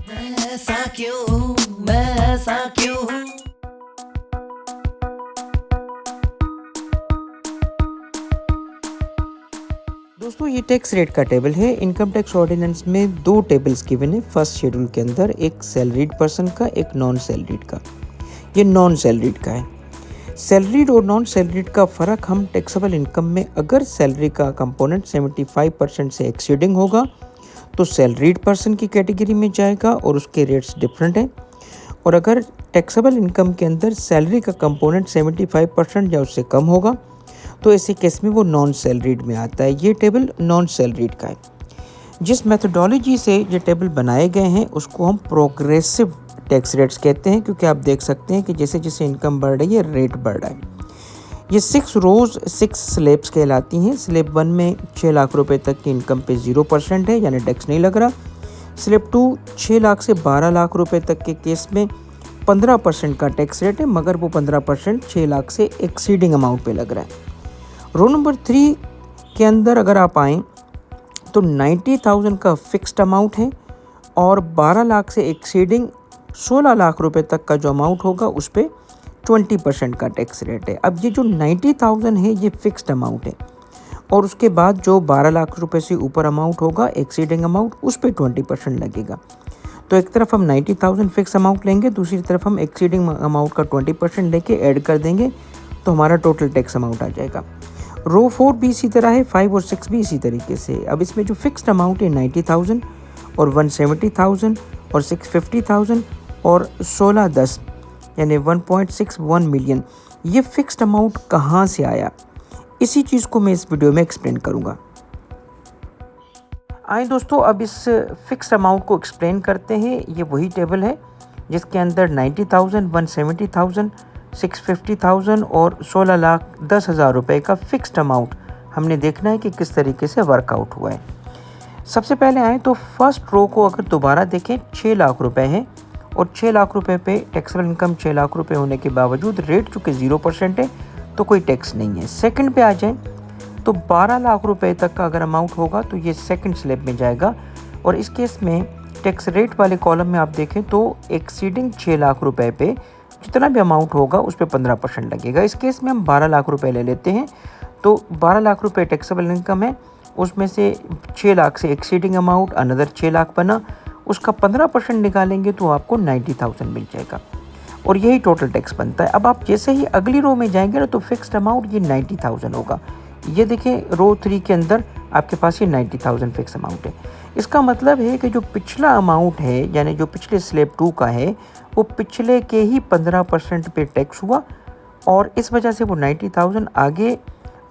ऐसा क्यों मैं ऐसा क्यों हूँ। दोस्तों ये टैक्स रेट का टेबल है। इनकम टैक्स ऑर्डिनेंस में दो टेबल्स गिवन है फर्स्ट शेड्यूल के अंदर, एक सैलरीड पर्सन का, एक नॉन सैलरीड का। ये नॉन सैलरीड का है। सैलरीड और नॉन सैलरीड का फ़र्क हम टैक्सेबल इनकम में, अगर सैलरी का कंपोनेंट 75% से एक्सीडिंग होगा तो सैलरीड पर्सन की कैटेगरी में जाएगा और उसके रेट्स डिफरेंट हैं। और अगर टैक्सेबल इनकम के अंदर सैलरी का कंपोनेंट 75% या उससे कम होगा तो ऐसे केस में वो नॉन सैलरीड में आता है। ये टेबल नॉन सैलरीड का है। जिस मेथोडोलॉजी से ये टेबल बनाए गए हैं उसको हम प्रोग्रेसिव टैक्स रेट्स कहते हैं, क्योंकि आप देख सकते हैं कि जैसे जैसे इनकम बढ़ रही है रेट बढ़ रहा है। ये 6 रोज़ 6 स्लैब्स कहलाती हैं। स्लैब 1 में 6 लाख रुपए तक की इनकम पे 0% है, यानी टैक्स नहीं लग रहा। स्लैब 2 6 लाख से 12 लाख रुपए तक के केस में 15% का टैक्स रेट है, मगर वो 15% 6 लाख से एक्सीडिंग अमाउंट पे लग रहा है। रो नंबर 3 के अंदर अगर आप आएँ तो 90,000 का फिक्स्ड अमाउंट है और 12 लाख से एक्सीडिंग 16 लाख रुपए तक का जो अमाउंट होगा उस पर 20% का टैक्स रेट है। अब ये जो 90,000 है ये फिक्स्ड अमाउंट है और उसके बाद जो 12 लाख रुपए से ऊपर अमाउंट होगा एक्सीडिंग अमाउंट, उस पर 20% लगेगा। तो एक तरफ हम 90,000 फिक्स अमाउंट लेंगे, दूसरी तरफ हम एक्सीडिंग अमाउंट का 20% लेके ऐड कर देंगे तो हमारा टोटल टैक्स अमाउंट आ जाएगा। रो 4 भी इसी तरह है, 5 और 6 भी इसी तरीके से। अब इसमें जो फिक्स्ड अमाउंट है 90,000 और 170,000 और 650,000 और 1610 यानी 1.61 मिलियन, ये फिक्स्ड अमाउंट कहाँ से आया, इसी चीज़ को मैं इस वीडियो में एक्सप्लेन करूँगा। आइए दोस्तों अब इस फिक्स्ड अमाउंट को एक्सप्लेन करते हैं। ये वही टेबल है जिसके अंदर 90,000, 170,000, 650,000 और 16,10,000 रुपये का फिक्स्ड अमाउंट हमने देखना है कि किस तरीके से वर्कआउट हुआ है। सबसे पहले आए तो फर्स्ट रो को अगर दोबारा देखें 6 लाख रुपए है और 6 लाख रुपए पे टैक्सेबल इनकम 6 लाख रुपए होने के बावजूद रेट चूँकि 0% है तो कोई टैक्स नहीं है। सेकंड पे आ जाए तो 12 लाख रुपए तक का अगर अमाउंट होगा तो ये सेकंड स्लैब में जाएगा और इस केस में टैक्स रेट वाले कॉलम में आप देखें तो एक्सीडिंग 6 लाख रुपए पे जितना भी अमाउंट होगा उस पर 15% लगेगा। इस केस में हम 12 लाख रुपए ले लेते हैं तो 12 लाख रुपए टैक्सेबल इनकम है, उसमें से 6 लाख से एक्सीडिंग अमाउंट अनदर 6 लाख बना, उसका 15% निकालेंगे तो आपको 90,000 मिल जाएगा और यही टोटल टैक्स बनता है। अब आप जैसे ही अगली रो में जाएंगे ना तो फिक्स्ड अमाउंट ये 90,000 होगा। ये देखें रो 3 के अंदर आपके पास ये 90,000 फिक्स अमाउंट है। इसका मतलब है कि जो पिछला अमाउंट है यानी जो पिछले स्लैब 2 का है वो पिछले के ही 15% पे टैक्स हुआ और इस वजह से वो 90,000 आगे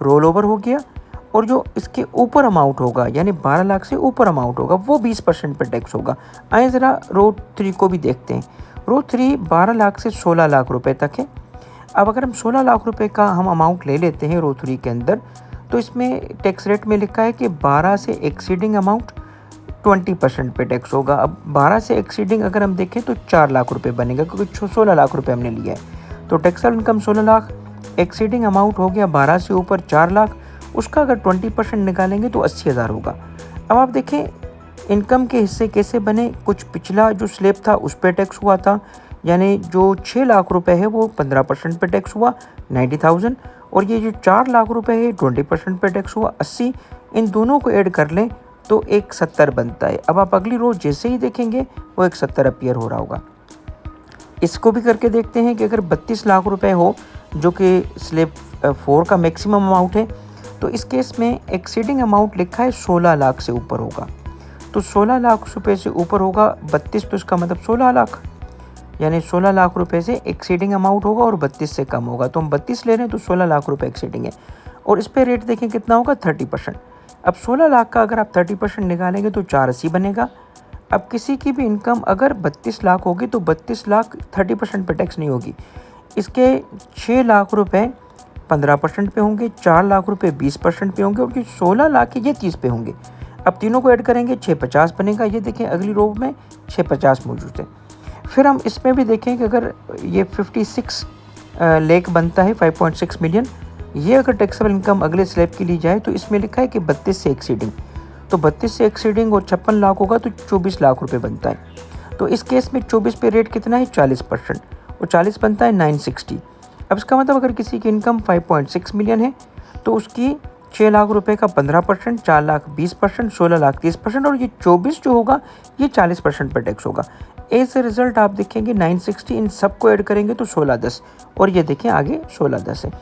रोल ओवर हो गया और जो इसके ऊपर अमाउंट होगा यानी 12 लाख से ऊपर अमाउंट होगा वो 20% पे टैक्स होगा। आइए ज़रा रो 3 को भी देखते हैं। रो 3 12 लाख से 16 लाख रुपए तक है। अब अगर हम 16 लाख रुपए का हम अमाउंट ले लेते हैं रो 3 के अंदर तो इसमें टैक्स रेट में लिखा है कि 12 से एक्सीडिंग अमाउंट 20% पे टैक्स होगा। अब 12 से एक्सीडिंग अगर हम देखें तो 4 लाख रुपए बनेगा क्योंकि 16 लाख रुपए हमने लिया है। तो taxable income 16 lakh, exceeding amount हो गया 12 से ऊपर 4 लाख, उसका अगर 20% निकालेंगे तो 80,000 होगा। अब आप देखें इनकम के हिस्से कैसे बने। कुछ पिछला जो स्लैब था उस पर टैक्स हुआ था यानी जो 6 लाख रुपए है वो 15% पे टैक्स हुआ 90,000 और ये जो 4 लाख रुपए है 20% पे टैक्स हुआ 80। इन दोनों को ऐड कर लें तो 170 बनता है। अब आप अगली रो जैसे ही देखेंगे वो 170 अपीयर हो रहा होगा। इसको भी करके देखते हैं कि अगर 32 लाख रुपए हो जो कि स्लैब 4 का मैक्सिमम अमाउंट है तो इस केस में एक्सीडिंग अमाउंट लिखा है 16 लाख से ऊपर होगा। तो 16 लाख रुपए से ऊपर होगा 32 तो इसका मतलब 16 लाख यानी 16 लाख रुपए से एक्सीडिंग अमाउंट होगा और 32 से कम होगा। तो हम 32 ले रहे हैं तो 16 लाख रुपए एक्सीडिंग है और इस पर रेट देखें कितना होगा 30%। अब 16 लाख का अगर आप 30% निकालेंगे तो 480 बनेगा। अब किसी की भी इनकम अगर 32 लाख होगी तो 32 लाख 30% पे टैक्स नहीं होगी। इसके 6 लाख रुपए 15% पे होंगे, 4 लाख रुपए 20% पे होंगे और जो 16 लाख है ये 30 पे होंगे। अब तीनों को ऐड करेंगे 650 बनेगा। ये देखें अगली रो में 650 मौजूद है। फिर हम इसमें भी देखें कि अगर ये 56 लाख बनता है 5.6 मिलियन, ये अगर टैक्सेबल इनकम अगले स्लैब की ली जाए तो इसमें लिखा है कि 32 से एक्सीडिंग, तो 32 से एक्सीडिंग और 56 लाख होगा तो 24 लाख रुपए बनता है। तो इस केस में 24 पे रेट कितना है 40%, और 40 बनता है 960। अब इसका मतलब अगर किसी की इनकम 5.6 मिलियन है तो उसकी 6 लाख रुपए का 15%, 4 लाख 20%, 16 लाख 30%, और ये 24 जो होगा ये 40% पर टैक्स होगा। एज ए रिज़ल्ट आप देखेंगे 960 इन सबको ऐड करेंगे तो 1610, और ये देखें आगे 1610 है।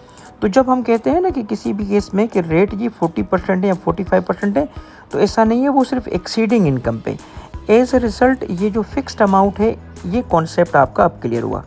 तो जब हम कहते हैं ना कि किसी भी केस में कि रेट ये 40% है या 45% है, तो ऐसा नहीं है, वो सिर्फ एक्सीडिंग इनकम पे। एज ए रिज़ल्ट ये जो फिक्स्ड अमाउंट है ये कॉन्सेप्ट आपका अब क्लियर हुआ।